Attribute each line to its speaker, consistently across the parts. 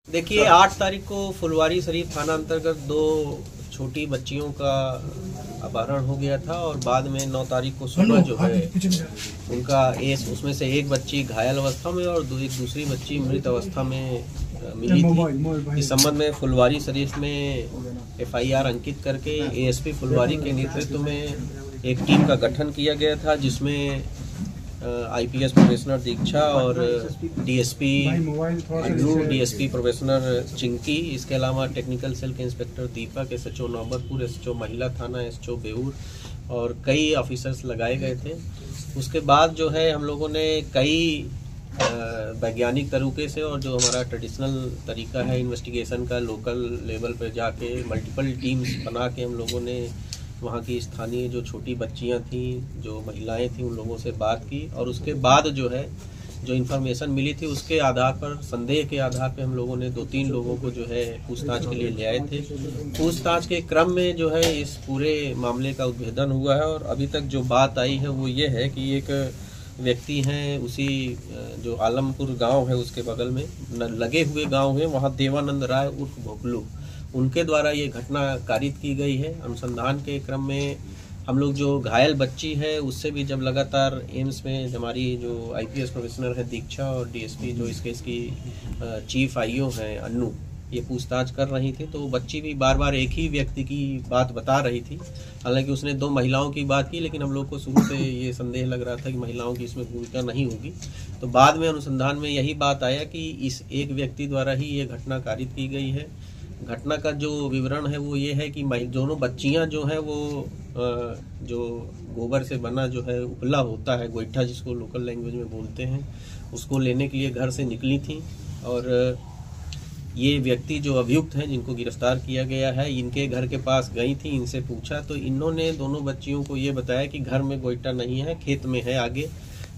Speaker 1: देखिए 8 तारीख को फुलवारी शरीफ थाना अंतर्गत 2 छोटी बच्चियों का अपहरण हो गया था और बाद में 9 तारीख को सुबह जो है उनका उसमें से एक बच्ची घायल अवस्था में और एक दूसरी बच्ची मृत अवस्था में मिली थी। इस संबंध में फुलवारी शरीफ में FIR अंकित करके ASP फुलवारी के नेतृत्व में एक टीम का गठन किया गया था, जिसमें IPS प्रोफेसर दीक्षा और DSP Annu, DSP professor Chinki, इसके अलावा टेक्निकल सेल के इंस्पेक्टर दीपक, SHO नौबतपुर, SHO महिला थाना, SHO बेऊर और कई ऑफिसर्स लगाए गए थे। उसके बाद जो है हम लोगों ने कई वैज्ञानिक तरीके से और जो हमारा ट्रेडिशनल तरीका है इन्वेस्टिगेशन का, लोकल लेवल पर जाके मल्टीपल टीम्स बना के हम लोगों ने वहाँ की स्थानीय जो छोटी बच्चियाँ थीं, जो महिलाएं थीं, उन लोगों से बात की और उसके बाद जो है जो इन्फॉर्मेशन मिली थी उसके आधार पर, संदेह के आधार पर हम लोगों ने 2-3 लोगों को जो है पूछताछ के लिए ले आए थे। पूछताछ के क्रम में जो है इस पूरे मामले का उद्भेदन हुआ है और अभी तक जो बात आई है वो ये है कि एक व्यक्ति हैं, उसी जो आलमपुर गांव है उसके बगल में लगे हुए गांव है, वहाँ देवानंद राय उर्फ भोकलू, उनके द्वारा ये घटना कारित की गई है। अनुसंधान के क्रम में हम लोग जो घायल बच्ची है उससे भी जब लगातार एम्स में हमारी जो IPS प्रोफेसर है दीक्षा और DSP जो इस केस की चीफ IO हैं अन्नू, ये पूछताछ कर रही थी, तो बच्ची भी बार बार एक ही व्यक्ति की बात बता रही थी। हालांकि उसने 2 महिलाओं की बात की, लेकिन हम लोग को शुरू से ये संदेह लग रहा था कि महिलाओं की इसमें भूमिका नहीं होगी। तो बाद में अनुसंधान में यही बात आया कि इस एक व्यक्ति द्वारा ही ये घटना कारित की गई है। घटना का जो विवरण है वो ये है कि दोनों बच्चियां जो है वो जो गोबर से बना जो है उपला होता है, गोईठा जिसको लोकल लैंग्वेज में बोलते हैं, उसको लेने के लिए घर से निकली थी और ये व्यक्ति जो अभियुक्त हैं जिनको गिरफ्तार किया गया है, इनके घर के पास गई थी, इनसे पूछा तो इन्होंने दोनों बच्चियों को ये बताया कि घर में गोईठा नहीं है, खेत में है आगे।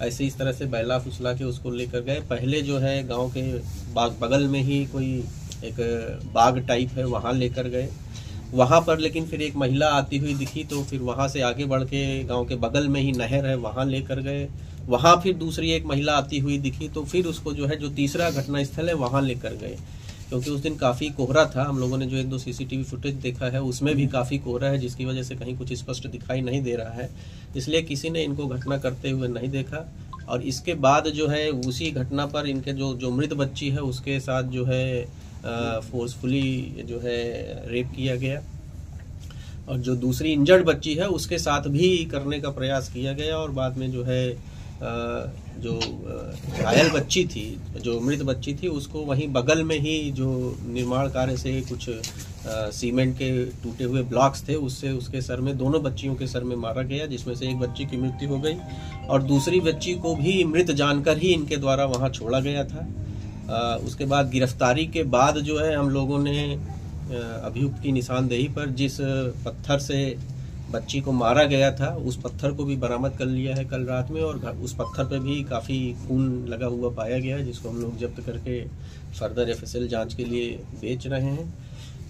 Speaker 1: ऐसे इस तरह से बहला फुसला के उसको लेकर गए। पहले जो है गांव के बगल में ही कोई एक बाग टाइप है, वहाँ लेकर गए। वहाँ पर लेकिन फिर एक महिला आती हुई दिखी, तो फिर वहाँ से आगे बढ़ के गाँव के बगल में ही नहर है, वहाँ लेकर गए। वहाँ फिर दूसरी एक महिला आती हुई दिखी, तो फिर उसको जो है जो तीसरा घटना स्थल है वहाँ लेकर गए। क्योंकि उस दिन काफ़ी कोहरा था, हम लोगों ने जो 1-2 CCTV फुटेज देखा है उसमें भी काफ़ी कोहरा है, जिसकी वजह से कहीं कुछ स्पष्ट दिखाई नहीं दे रहा है, इसलिए किसी ने इनको घटना करते हुए नहीं देखा। और इसके बाद जो है उसी घटना पर इनके जो मृत बच्ची है उसके साथ जो है फोर्सफुली जो है रेप किया गया और जो दूसरी इंजर्ड बच्ची है उसके साथ भी करने का प्रयास किया गया और बाद में जो है जो घायल बच्ची थी, जो मृत बच्ची थी, उसको वहीं बगल में ही जो निर्माण कार्य से कुछ सीमेंट के टूटे हुए ब्लॉक्स थे उससे उसके सर में, दोनों बच्चियों के सर में मारा गया, जिसमें से एक बच्ची की मृत्यु हो गई और दूसरी बच्ची को भी मृत जानकर ही इनके द्वारा वहां छोड़ा गया था। उसके बाद गिरफ्तारी के बाद जो है हम लोगों ने अभियुक्त की निशानदेही पर जिस पत्थर से बच्ची को मारा गया था उस पत्थर को भी बरामद कर लिया है कल रात में और उस पत्थर पे भी काफ़ी खून लगा हुआ पाया गया है, जिसको हम लोग जब्त करके फर्दर FSL जांच के लिए बेच रहे हैं।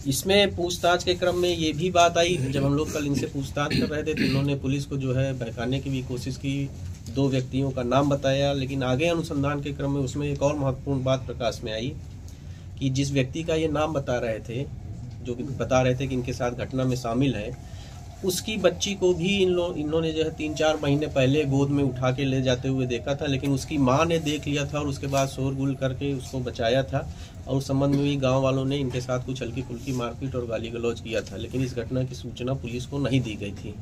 Speaker 1: इसमें पूछताछ के क्रम में ये भी बात आई, जब हम लोग कल इनसे पूछताछ कर रहे थे तो इन्होंने पुलिस को जो है बहकाने की भी कोशिश की, 2 व्यक्तियों का नाम बताया, लेकिन आगे अनुसंधान के क्रम में उसमें एक और महत्वपूर्ण बात प्रकाश में आई कि जिस व्यक्ति का ये नाम बता रहे थे, जो बता रहे थे कि इनके साथ घटना में शामिल है, उसकी बच्ची को भी इन्होंने जो है 3-4 महीने पहले गोद में उठा के ले जाते हुए देखा था, लेकिन उसकी माँ ने देख लिया था और उसके बाद शोरगुल करके उसको बचाया था और उस संबंध में भी गांव वालों ने इनके साथ कुछ हल्की फुल्की मारपीट और गाली गलौज किया था, लेकिन इस घटना की सूचना पुलिस को नहीं दी गई थी।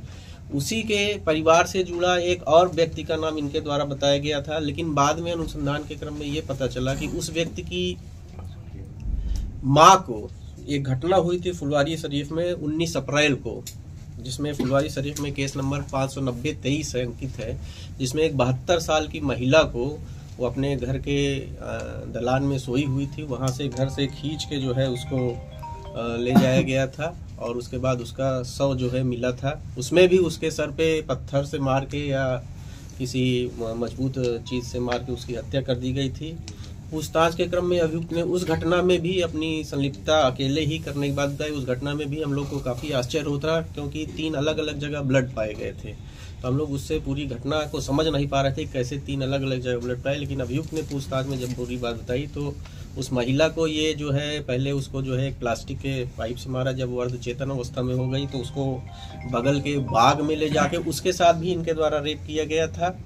Speaker 1: उसी के परिवार से जुड़ा एक और व्यक्ति का नाम इनके द्वारा बताया गया था, लेकिन बाद में अनुसंधान के क्रम में ये पता चला कि उस व्यक्ति की माँ को एक घटना हुई थी फुलवारी शरीफ में 19 अप्रैल को, जिसमें फुलवारी शरीफ में केस नंबर 590-23 अंकित है, जिसमें एक 72 साल की महिला को वो अपने घर के दलान में सोई हुई थी, वहाँ से घर से खींच के जो है उसको ले जाया गया था और उसके बाद उसका शव जो है मिला था। उसमें भी उसके सर पे पत्थर से मार के या किसी मजबूत चीज़ से मार के उसकी हत्या कर दी गई थी। पूछताछ के क्रम में अभियुक्त ने उस घटना में भी अपनी संलिप्तता अकेले ही करने की बात बताई। उस घटना में भी हम लोग को काफ़ी आश्चर्य होता रहा, क्योंकि 3 अलग अलग जगह ब्लड पाए गए थे। तो हम लोग उससे पूरी घटना को समझ नहीं पा रहे थे कैसे 3 अलग अलग जगह ब्लड पाए। लेकिन अभियुक्त ने पूछताछ में जब पूरी बात बताई तो उस महिला को ये जो है, पहले उसको जो है एक प्लास्टिक के पाइप से मारा, जब वो अर्धचेतन अवस्था में हो गई तो उसको बगल के बाग में ले जाके उसके साथ भी इनके द्वारा रेप किया गया था।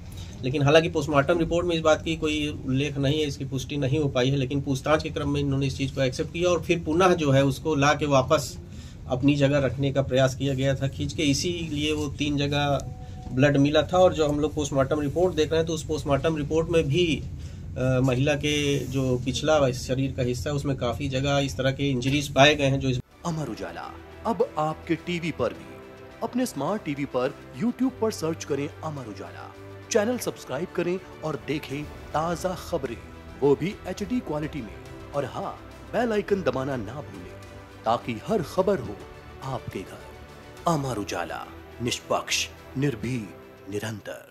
Speaker 1: लेकिन हालांकि पोस्टमार्टम रिपोर्ट में इस बात की कोई उल्लेख नहीं है, इसकी पुष्टि नहीं हो पाई है। लेकिन पूछताछ के क्रम में इन्होंने इस चीज़ को एक्सेप्ट किया और फिर पुनः जो है उसको ला के वापस अपनी जगह रखने का प्रयास किया गया था खींच के, इसीलिए वो 3 जगह ब्लड मिला था। और जो हम लोग पोस्टमार्टम रिपोर्ट देख रहे हैं तो उस पोस्टमार्टम रिपोर्ट में भी महिला के जो पिछला शरीर का हिस्सा है उसमें काफ़ी जगह इस तरह के इंजरीज पाए गए हैं। जो
Speaker 2: अमर उजाला अब आपके टीवी पर भी। अपने स्मार्ट टीवी पर YouTube पर सर्च करें अमर उजाला, चैनल सब्सक्राइब करें और देखें ताज़ा खबरें, वो भी HD क्वालिटी में। और हाँ, बेल आइकन दबाना ना भूलें ताकि हर खबर हो आपके घर। अमर उजाला, निष्पक्ष, निर्भीक, निरंतर।